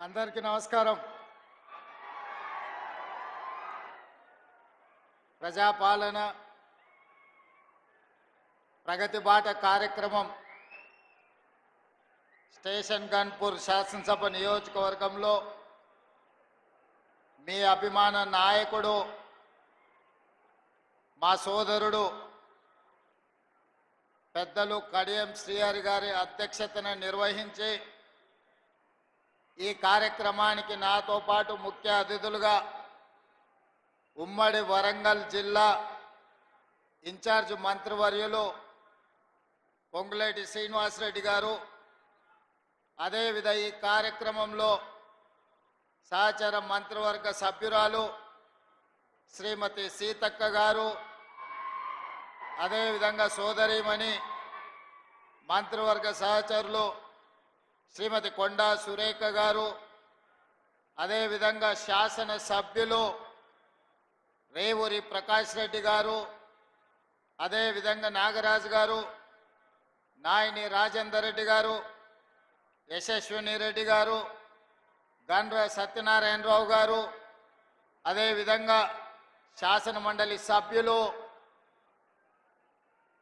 అందరికీ నమస్కారం. ప్రజాపాలన ప్రగతి బాట కార్యక్రమం స్టేషన్ గన్పూర్ శాసనసభ నియోజకవర్గంలో మీ అభిమాన నాయకుడు మా సోదరుడు పెద్దలు కడియం శ్రీహరి గారి అధ్యక్షతన నిర్వహించి ఈ కార్యక్రమానికి నాతో పాటు ముఖ్య అతిథులుగా ఉమ్మడి వరంగల్ జిల్లా ఇన్ఛార్జ్ మంత్రివర్యులు పొంగులేటి శ్రీనివాసరెడ్డి గారు, అదేవిధంగా ఈ కార్యక్రమంలో సహచర మంత్రివర్గ సభ్యురాలు శ్రీమతి సీతక్క గారు, అదేవిధంగా సోదరీమణి మంత్రివర్గ సహచరులు శ్రీమతి కొండా సురేఖ గారు, అదేవిధంగా శాసన సభ్యులు రేవూరి ప్రకాష్ రెడ్డి గారు, అదేవిధంగా నాగరాజు గారు, నాయని రాజేందర్ రెడ్డి గారు, యశస్విని రెడ్డి గారు, గండ్ర సత్యనారాయణరావు గారు, అదేవిధంగా శాసన మండలి సభ్యులు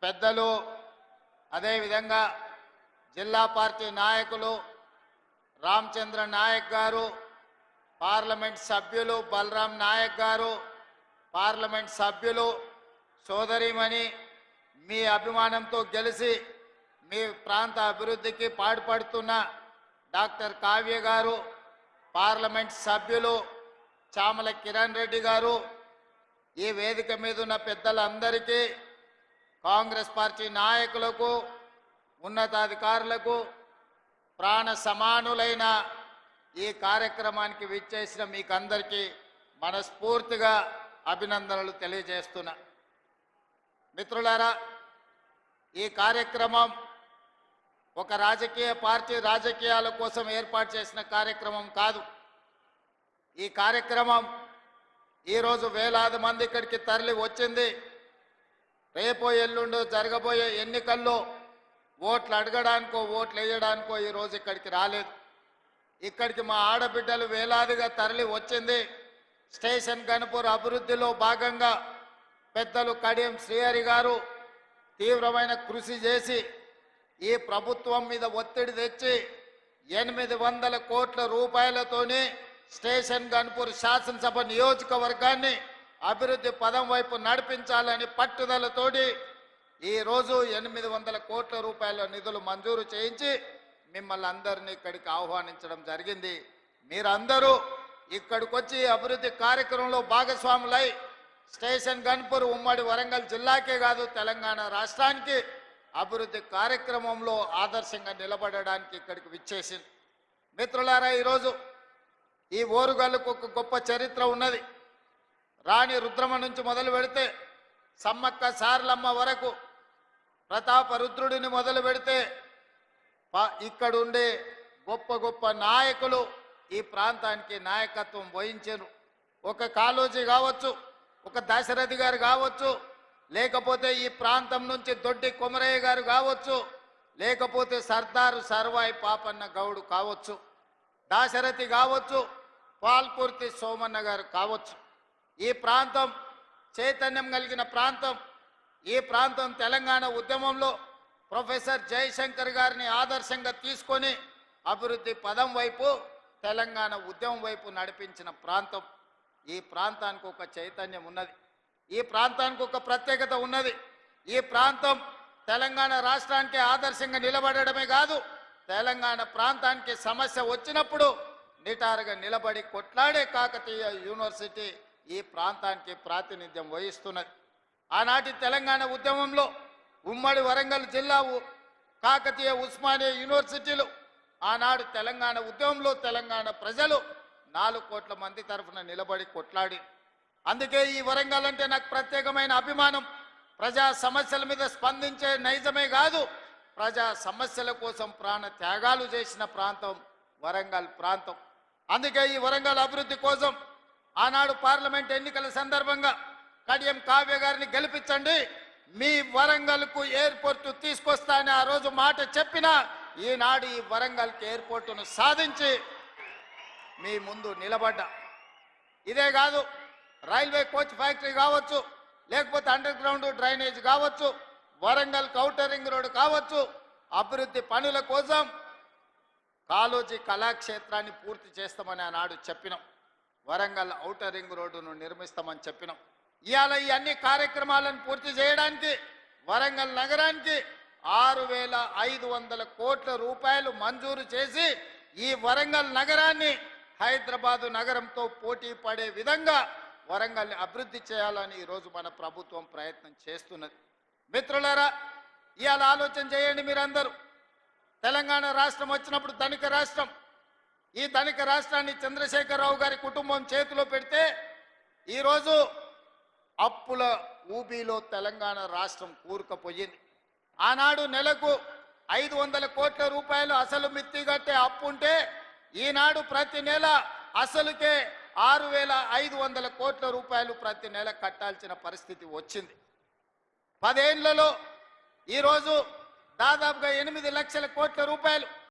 పెద్దలు, అదేవిధంగా జిల్లా పార్టీ నాయకులు రామచంద్ర నాయక్ గారు, పార్లమెంట్ సభ్యులు బలరాం నాయక్ గారు, పార్లమెంట్ సభ్యులు సోదరిమణి మీ అభిమానంతో గెలిచి మీ ప్రాంత అభివృద్ధికి పాటుపడుతున్న డాక్టర్ కావ్య గారు, పార్లమెంట్ సభ్యులు చామల కిరణ్ రెడ్డి గారు, ఈ వేదిక మీద ఉన్న పెద్దలందరికీ, కాంగ్రెస్ పార్టీ నాయకులకు, ఉన్నతాధికారులకు, ప్రాణ సమానులైన ఈ కార్యక్రమానికి విచ్చేసిన మీకందరికీ మనస్ఫూర్తిగా అభినందనలు తెలియజేస్తున్నా. మిత్రులారా, ఈ కార్యక్రమం ఒక రాజకీయ పార్టీ రాజకీయాల కోసం ఏర్పాటు చేసిన కార్యక్రమం కాదు. ఈ కార్యక్రమం ఈరోజు వేలాది మంది ఇక్కడికి తరలి వచ్చింది. రేపో ఎల్లుండో జరగబోయే ఎన్నికల్లో ఓట్లు అడగడానికో ఓట్లు వేయడానికో ఈరోజు ఇక్కడికి రాలేదు. ఇక్కడికి మా ఆడబిడ్డలు వేలాదిగా తరలి వచ్చింది. స్టేషన్ గన్పూర్ అభివృద్ధిలో భాగంగా పెద్దలు కడియం శ్రీహరి గారు తీవ్రమైన కృషి చేసి ఈ ప్రభుత్వం మీద ఒత్తిడి తెచ్చి 800 కోట్ల రూపాయలతోని స్టేషన్ గన్పూర్ శాసనసభ నియోజకవర్గాన్ని అభివృద్ధి పదం వైపు నడిపించాలని పట్టుదలతోటి ఈరోజు 800 కోట్ల రూపాయల నిధులు మంజూరు చేయించి మిమ్మల్ని అందరినీ ఇక్కడికి ఆహ్వానించడం జరిగింది. మీరందరూ ఇక్కడికి వచ్చి అభివృద్ధి కార్యక్రమంలో భాగస్వాములై స్టేషన్ గన్పూర్ ఉమ్మడి వరంగల్ జిల్లాకే కాదు తెలంగాణ రాష్ట్రానికి అభివృద్ధి కార్యక్రమంలో ఆదర్శంగా నిలబడడానికి ఇక్కడికి విచ్చేసింది. మిత్రులారా, ఈరోజు ఈ ఓరుగల్లుకు ఒక గొప్ప చరిత్ర ఉన్నది. రాణి రుద్రమ నుంచి మొదలు పెడితే సమ్మక్క సారలమ్మ వరకు, ప్రతాప రుద్రుడిని మొదలు పెడితే ఇక్కడుండే గొప్ప గొప్ప నాయకులు ఈ ప్రాంతానికి నాయకత్వం వహించారు. ఒక కాళోజీ కావచ్చు, ఒక దశరథి గారు కావచ్చు, లేకపోతే ఈ ప్రాంతం నుంచి దొడ్డి కొమరయ్య గారు కావచ్చు, లేకపోతే సర్దారు సర్వాయి పాపన్న గౌడు కావచ్చు, దాశరథి కావచ్చు, పాల్పూర్తి సోమన్న గారు కావచ్చు. ఈ ప్రాంతం చైతన్యం కలిగిన ప్రాంతం. ఈ ప్రాంతం తెలంగాణ ఉద్యమంలో ప్రొఫెసర్ జయశంకర్ గారిని ఆదర్శంగా తీసుకొని అభివృద్ధి పదం వైపు తెలంగాణ ఉద్యమం వైపు నడిపించిన ప్రాంతం. ఈ ప్రాంతానికి ఒక చైతన్యం ఉన్నది. ఈ ప్రాంతానికి ఒక ప్రత్యేకత ఉన్నది. ఈ ప్రాంతం తెలంగాణ రాష్ట్రానికి ఆదర్శంగా నిలబడడమే కాదు, తెలంగాణ ప్రాంతానికి సమస్య వచ్చినప్పుడు నిటారుగా నిలబడి కొట్లాడే కాకతీయ యూనివర్సిటీ ఈ ప్రాంతానికి ప్రాతినిధ్యం వహిస్తున్నది. ఆనాటి తెలంగాణ ఉద్యమంలో ఉమ్మడి వరంగల్ జిల్లా కాకతీయ ఉస్మానియా యూనివర్సిటీలు ఆనాడు తెలంగాణ ఉద్యమంలో తెలంగాణ ప్రజలు 4 కోట్ల మంది తరఫున నిలబడి కొట్లాడి. అందుకే ఈ వరంగల్ అంటే నాకు ప్రత్యేకమైన అభిమానం. ప్రజా సమస్యల మీద స్పందించే నైజమే కాదు, ప్రజా సమస్యల కోసం ప్రాణ త్యాగాలు చేసిన ప్రాంతం వరంగల్ ప్రాంతం. అందుకే ఈ వరంగల్ అభివృద్ధి కోసం ఆనాడు పార్లమెంట్ ఎన్నికల సందర్భంగా కడియం కావ్య గారిని గెలిపించండి, మీ వరంగల్కు ఎయిర్పోర్టు తీసుకొస్తానని ఆ రోజు మాట చెప్పిన ఈనాడు ఈ వరంగల్కి ఎయిర్పోర్టును సాధించి మీ ముందు నిలబడ్డా. ఇదే కాదు, రైల్వే కోచ్ ఫ్యాక్టరీ కావచ్చు, లేకపోతే అండర్ గ్రౌండ్ డ్రైనేజ్ కావచ్చు, వరంగల్ ఔటర్ రింగ్ రోడ్ కావచ్చు, అభివృద్ధి పనుల కోసం కాళోజీ కళాక్షేత్రాన్ని పూర్తి చేస్తామని ఆనాడు చెప్పినాం. వరంగల్ ఔటర్ రింగ్ రోడ్డును నిర్మిస్తామని చెప్పినాం. ఇవాళ ఈ అన్ని కార్యక్రమాలను పూర్తి చేయడానికి వరంగల్ నగరానికి 6,500 కోట్ల రూపాయలు మంజూరు చేసి ఈ వరంగల్ నగరాన్ని హైదరాబాదు నగరంతో పోటీ పడే విధంగా వరంగల్ని అభివృద్ధి చేయాలని ఈరోజు మన ప్రభుత్వం ప్రయత్నం చేస్తున్నది. మిత్రులారా, ఇవాళ ఆలోచన చేయండి మీరందరూ. తెలంగాణ రాష్ట్రం వచ్చినప్పుడు ధనిక రాష్ట్రం. ఈ ధనిక రాష్ట్రాన్ని చంద్రశేఖరరావు గారి కుటుంబం చేతిలో పెడితే ఈరోజు అప్పుల ఊబీలో తెలంగాణ రాష్ట్రం కూరుకుపోయింది. ఆనాడు నెలకు 500 కోట్ల రూపాయలు అసలు మిత్తి కట్టే అప్పు ఉంటే ఈనాడు ప్రతి నెల అసలుకే 6,500 కోట్ల రూపాయలు ప్రతి నెల కట్టాల్సిన పరిస్థితి వచ్చింది. 10 ఏళ్లలో ఈరోజు దాదాపుగా 8 లక్షల కోట్ల రూపాయలు